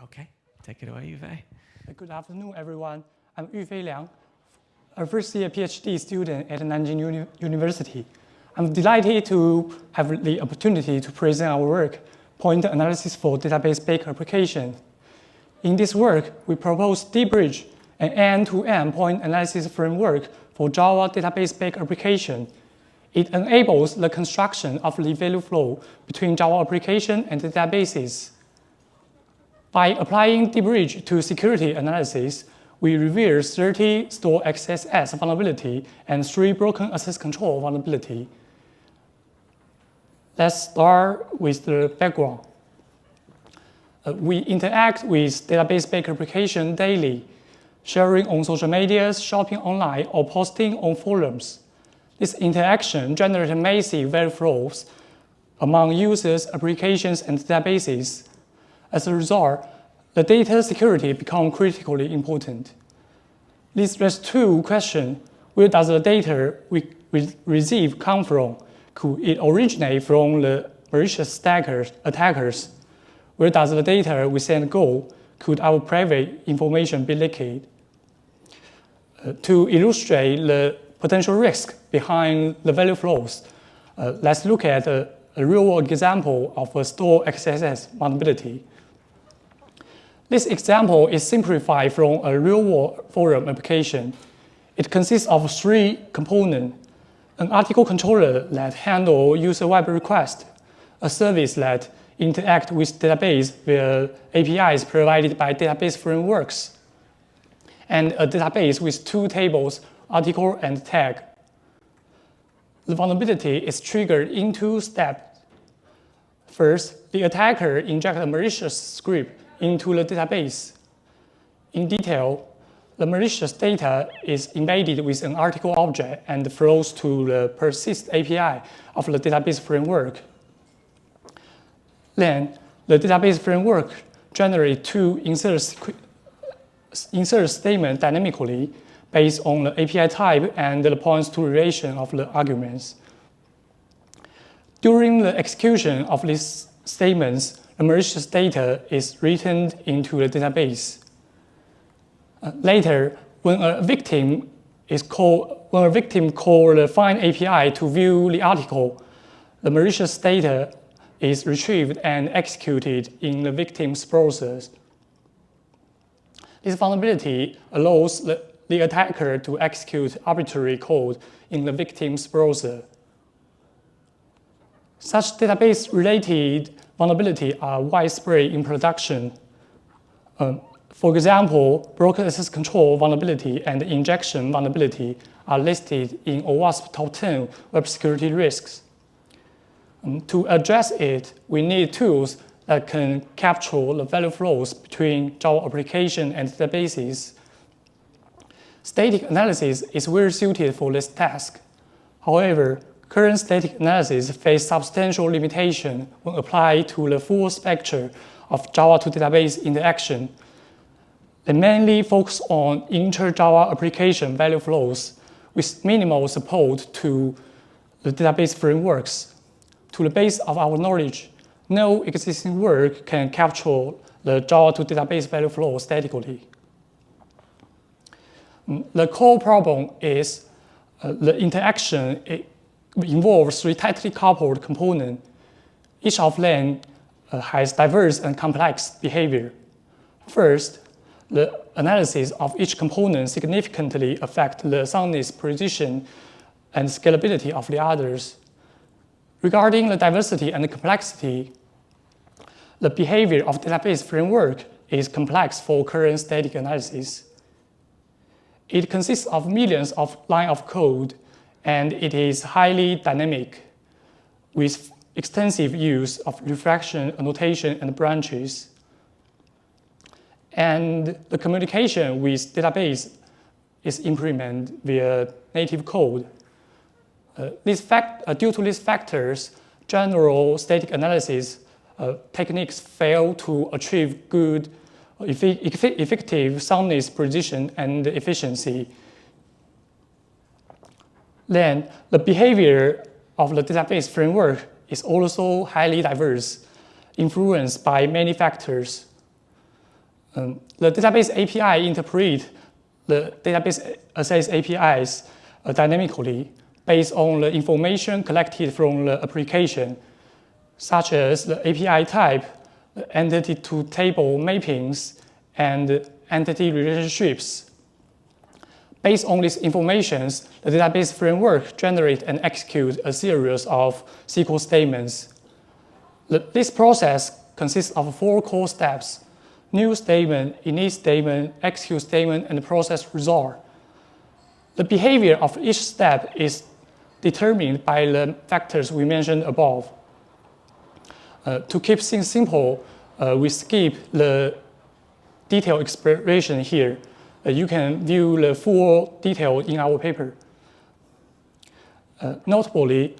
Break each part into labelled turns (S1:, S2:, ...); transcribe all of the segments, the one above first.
S1: Okay, take it away, Yufei.
S2: Good afternoon, everyone. I'm Yufei Liang, a first-year PhD student at Nanjing University. I'm delighted to have the opportunity to present our work, Point Analysis for Database-Based Application. In this work, we propose DBridge, an end-to-end point analysis framework for Java database-based application. It enables the construction of the value flow between Java application and databases. By applying DBridge to security analysis, we reveal 30 Stored XSS vulnerability and 3 broken access control vulnerability. Let's start with the background. We interact with database-based application daily, sharing on social media, shopping online, or posting on forums. This interaction generates massive value flows among users, applications, and databases. As a result, the data security becomes critically important. This raises two questions. Where does the data we receive come from? Could it originate from the malicious attackers? Where does the data we send go? Could our private information be leaked? To illustrate the potential risk behind the value flows, let's look at a real-world example of a Stored XSS vulnerability. This example is simplified from a real-world forum application. It consists of 3 components: an article controller that handles user web requests, a service that interacts with database via APIs provided by database frameworks, and a database with 2 tables, article and tag. The vulnerability is triggered in 2 steps. First, the attacker injects a malicious script into the database. In detail, the malicious data is embedded with an article object and flows to the persist API of the database framework. Then, the database framework generates 2 insert statements dynamically based on the API type and the points-to relation of the arguments. During the execution of these statements, the malicious data is written into the database. Later, when a victim calls the find API to view the article, the malicious data is retrieved and executed in the victim's browser. This vulnerability allows the attacker to execute arbitrary code in the victim's browser. Such database-related vulnerabilities are widespread in production. For example, broken access control vulnerability and injection vulnerability are listed in OWASP top 10 web security risks. To address it, we need tools that can capture the value flows between Java application and databases. Static analysis is well suited for this task. However, current static analysis face substantial limitation when applied to the full spectrum of Java to database interaction. They mainly focus on inter-Java application value flows with minimal support to the database frameworks. To the base of our knowledge, no existing work can capture the Java to database value flow statically. The core problem is the interaction involves 3 tightly coupled components. Each of them has diverse and complex behavior. First, the analysis of each component significantly affects the soundness, precision, and scalability of the others. Regarding the diversity and complexity, the behavior of database framework is complex for current static analysis. It consists of millions of lines of code, and it is highly dynamic, with extensive use of reflection, annotation, and branches. And the communication with database is implemented via native code. Due to these factors, general static analysis techniques fail to achieve good, effective soundness, precision, and efficiency. Then, the behavior of the database framework is also highly diverse, influenced by many factors. The database API interpret the database access APIs dynamically based on the information collected from the application, such as the API type, the entity-to-table mappings, and entity relationships. Based on these informations, the database framework generates and executes a series of SQL statements. This process consists of 4 core steps: new statement, init statement, execute statement, and process result. The behavior of each step is determined by the factors we mentioned above. To keep things simple, we skip the detailed explanation here. You can view the full detail in our paper. Notably,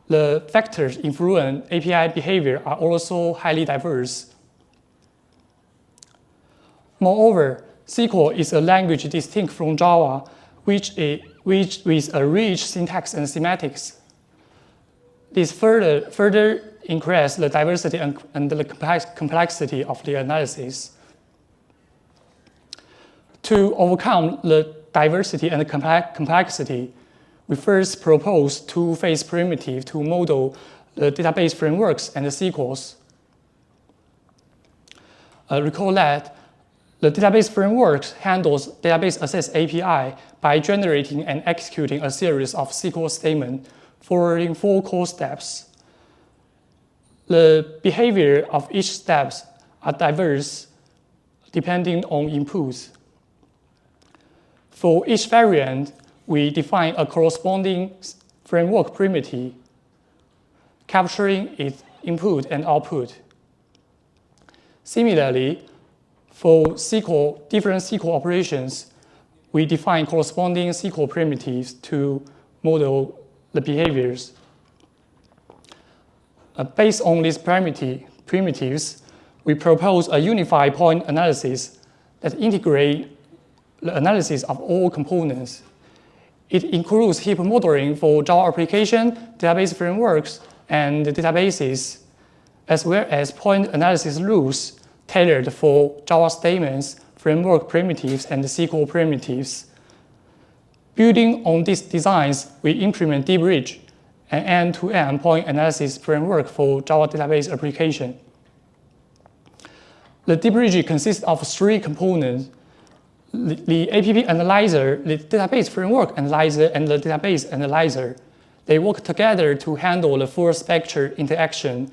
S2: the factors influencing API behavior are also highly diverse. Moreover, SQL is a language distinct from Java, which with a rich syntax and semantics. This further increases the diversity and the complexity of the analysis. To overcome the diversity and complexity, we first propose 2-phase primitive to model the database frameworks and the SQLs. Recall that the database framework handles database access API by generating and executing a series of SQL statements following 4 core steps. The behavior of each step are diverse depending on inputs. For each variant, we define a corresponding framework primitive, capturing its input and output. Similarly, for different SQL operations, we define corresponding SQL primitives to model the behaviors. Based on these primitives, we propose a unified point analysis that integrates the analysis of all components. It includes heap modeling for Java application, database frameworks, and databases, as well as point analysis rules tailored for Java statements, framework primitives, and SQL primitives. Building on these designs, we implement DBridge, an end-to-end point analysis framework for Java database application. The DBridge consists of 3 components: the APP analyzer, the database framework analyzer, and the database analyzer. They work together to handle the full spectrum interaction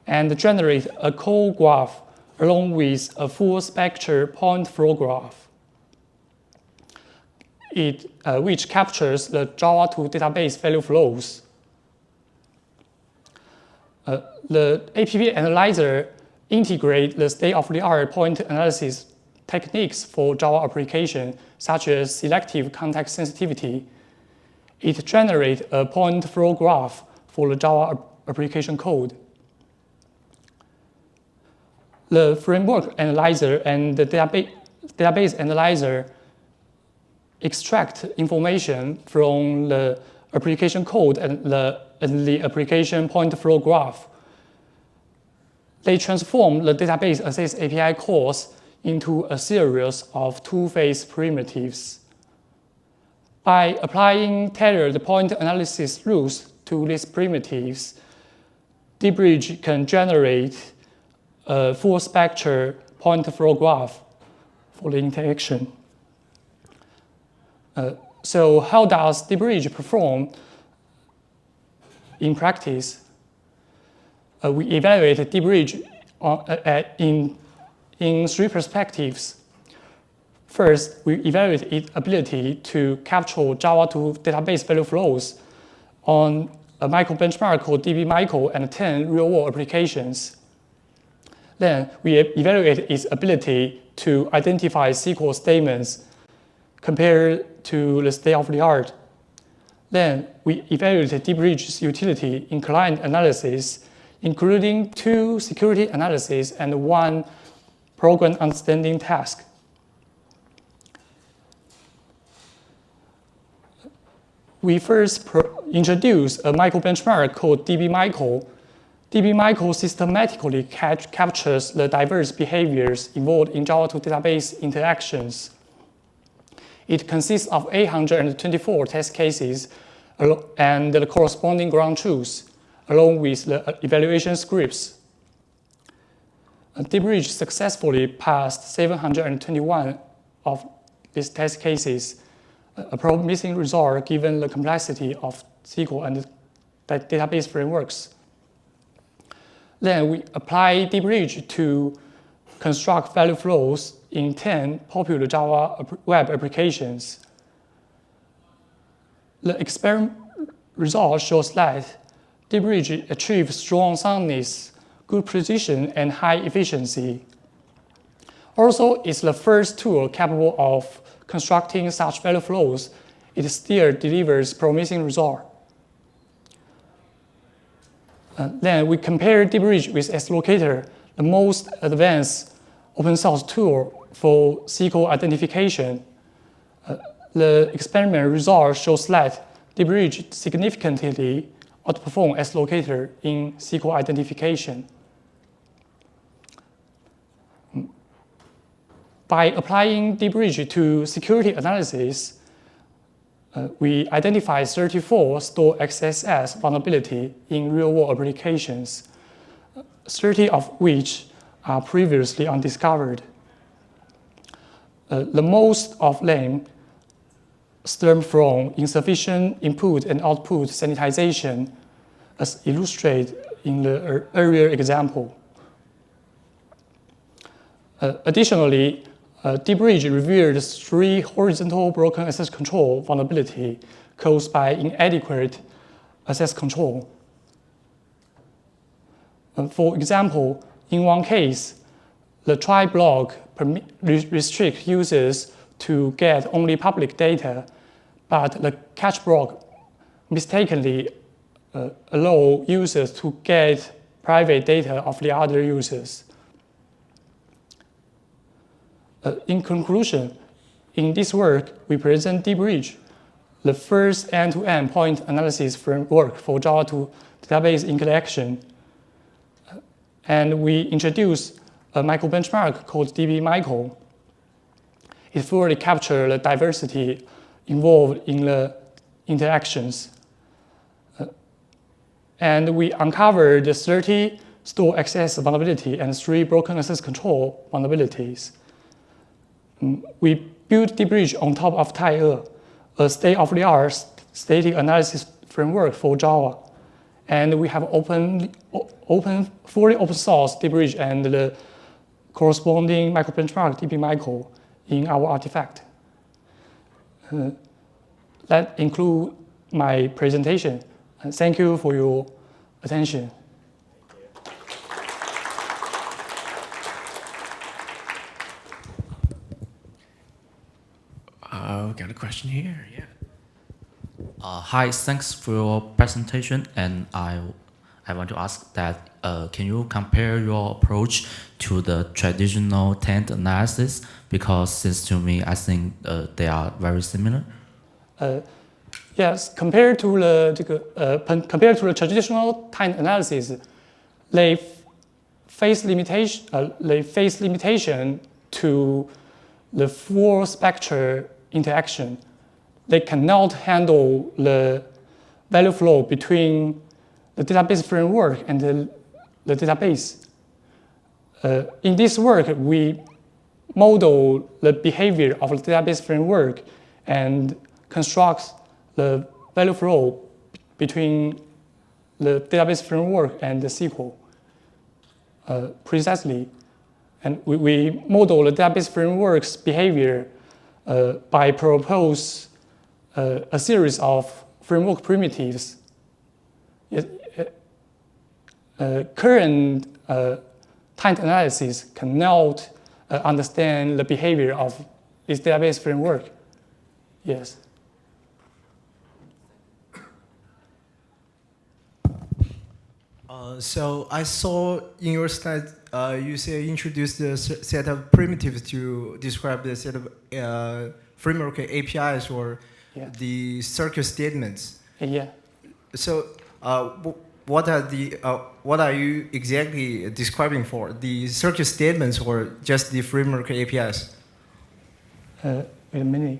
S2: and generate a call graph along with a full spectrum point flow graph, which captures the Java to database value flows. The APP analyzer integrates the state-of-the-art point analysis techniques for Java application, such as selective context sensitivity. It generates a point flow graph for the Java application code. The framework analyzer and the database analyzer extract information from the application code and the application point flow graph. They transform the database access API calls into a series of 2-phase primitives. By applying tailored point analysis rules to these primitives, DBridge can generate a full spectrum point flow graph for the interaction. So how does DBridge perform in practice? We evaluate DBridge in 3 perspectives. First, we evaluate its ability to capture Java to database value flows on a micro benchmark called DBMicro and Teng real-world applications. Then, we evaluate its ability to identify SQL statements compared to the state-of-the-art. Then, we evaluate DBridge's utility in client analysis, including 2 security analyses and 1 program understanding task. We first introduce a micro benchmark called DBMicro DBMicro systematically captures the diverse behaviors involved in Java 2 database interactions. It consists of 824 test cases and the corresponding ground truths, along with the evaluation scripts. DBridge successfully passed 721 of these test cases, a promising result given the complexity of SQL and database frameworks. Then we apply DBridge to construct value flows in 10 popular Java web applications. The experiment result shows that DBridge achieves strong soundness, good precision, and high efficiency. Also, it's the first tool capable of constructing such value flows. It still delivers promising results. Then we compare DBridge with SLocator, the most advanced open source tool for SQL identification. The experiment result shows that DBridge significantly outperforms SLocator in SQL identification. By applying DBridge to security analysis, we identify 34 Stored XSS vulnerability in real-world applications, 30 of which are previously undiscovered. The most of them stem from insufficient input and output sanitization, as illustrated in the earlier example. Additionally, DBridge revealed 3 horizontal broken access control vulnerability caused by inadequate access control. For example, in one case, the try block restricts users to get only public data, but the catch block mistakenly allows users to get private data of the other users. In conclusion, in this work, we present DBridge, the first end-to-end point analysis framework for Java 2 database interaction. And we introduce a micro benchmark called DBMicro. It fully captures the diversity involved in the interactions. And we uncovered the 30 Stored XSS vulnerability and 3 broken access control vulnerabilities. We built DBridge on top of Tian, a state-of-the-art static analysis framework for Java. And we have fully open source DBridge and the corresponding micro benchmark DBMicro in our artifact. That concludes my presentation. Thank you for your attention.
S1: We got a question here. Yeah. Hi, thanks for your presentation. And I want to ask that can you compare your approach to the traditional tent analysis? Because since to me, I think they are very similar.
S2: Yes, compared to the traditional tent analysis, they face limitation to the full spectrum interaction. They cannot handle the value flow between the database framework and the database. In this work, we model the behavior of the database framework and construct the value flow between the database framework and the SQL precisely. And we model the database framework's behavior by propose a series of framework primitives. Current tent analysis cannot understand the behavior of this database framework. Yes.
S3: So I saw in your slide you say introduced a set of primitives to describe the set of framework APIs or the circuit statements.
S2: Yeah.
S3: So what are you exactly describing for? The circuit statements or just the framework APIs?
S2: Wait a minute.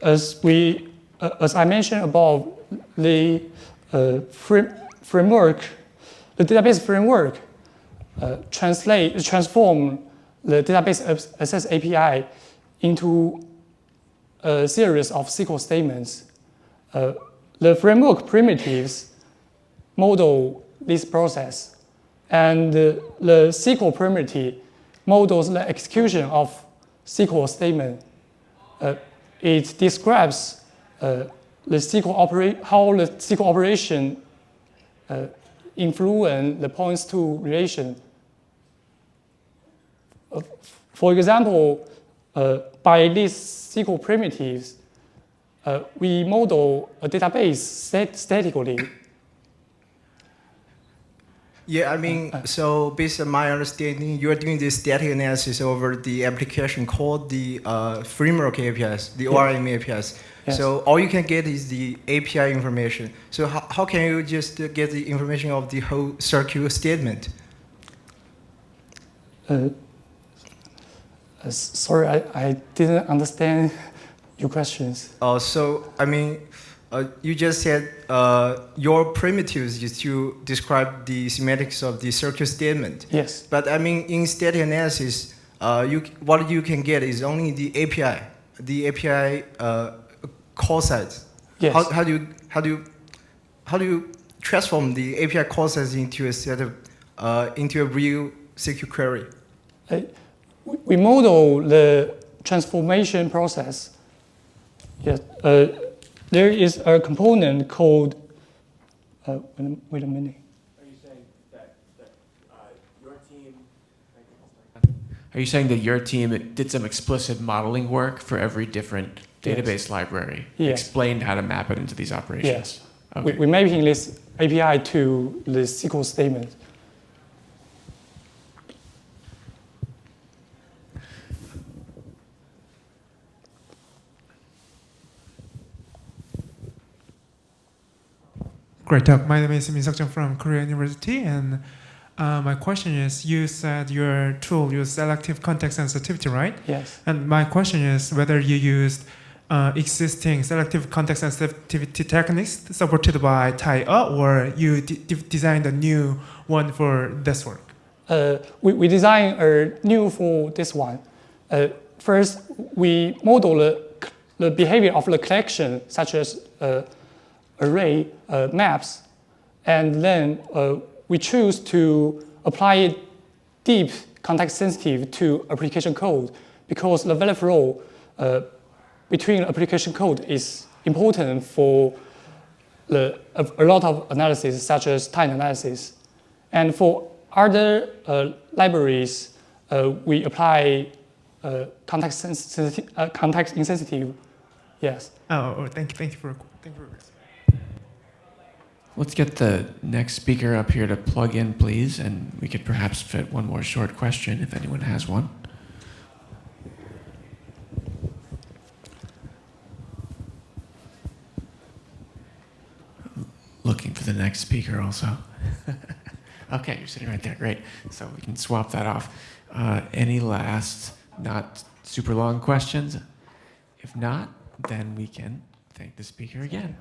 S2: As I mentioned above, the framework, the database framework, transform the database access API into a series of SQL statements. The framework primitives model this process, and the SQL primitive models the execution of SQL statement. It describes how the SQL operation influence the points to relation. For example, by these SQL primitives, we model a database statically.
S3: Yeah, I mean, so based on my understanding, you're doing this static analysis over the application called the framework APIs, the ORM APIs.
S2: Yes.
S3: So all you can get is the API information. So how can you just get the information of the whole circuit statement?
S2: Sorry, I didn't understand your questions.
S3: So, I mean, you just said your primitives is to describe the semantics of the circuit statement.
S2: Yes.
S3: But I mean, in static analysis, what you can get is only the API call size.
S2: Yes.
S3: How do you transform the API call size into a set of into a real SQL query?
S2: We model the transformation process. Yes. There is a component called. Wait a minute.
S4: Are you saying that your team? Are you saying that your team did some explicit modeling work for every different database library?
S2: Yes.
S4: Explained how to map it into these operations?
S2: Yes.
S4: Okay.
S2: We're mapping this API to the SQL statement.
S5: Great talk. My name is Zhang from Korea University, and my question is: you said your tool used selective context sensitivity, right?
S2: Yes.
S5: And my question is whether you used existing selective context sensitivity techniques supported by TIA, or you designed a new one for this work?
S2: We designed a new for this one. First, we model the behavior of the collection, such as array maps, and then we choose to apply deep context sensitive to application code, because the value flow between application code is important for a lot of analysis, such as time analysis. And for other libraries, we apply context insensitive. Yes.
S5: Oh, thank you for
S4: Let's get the next speaker up here to plug in, please, and we could perhaps fit one more short question if anyone has one. Looking for the next speaker also. Okay, you're sitting right there, great. So we can swap that off. Any last, not super long questions? If not, then we can thank the speaker again.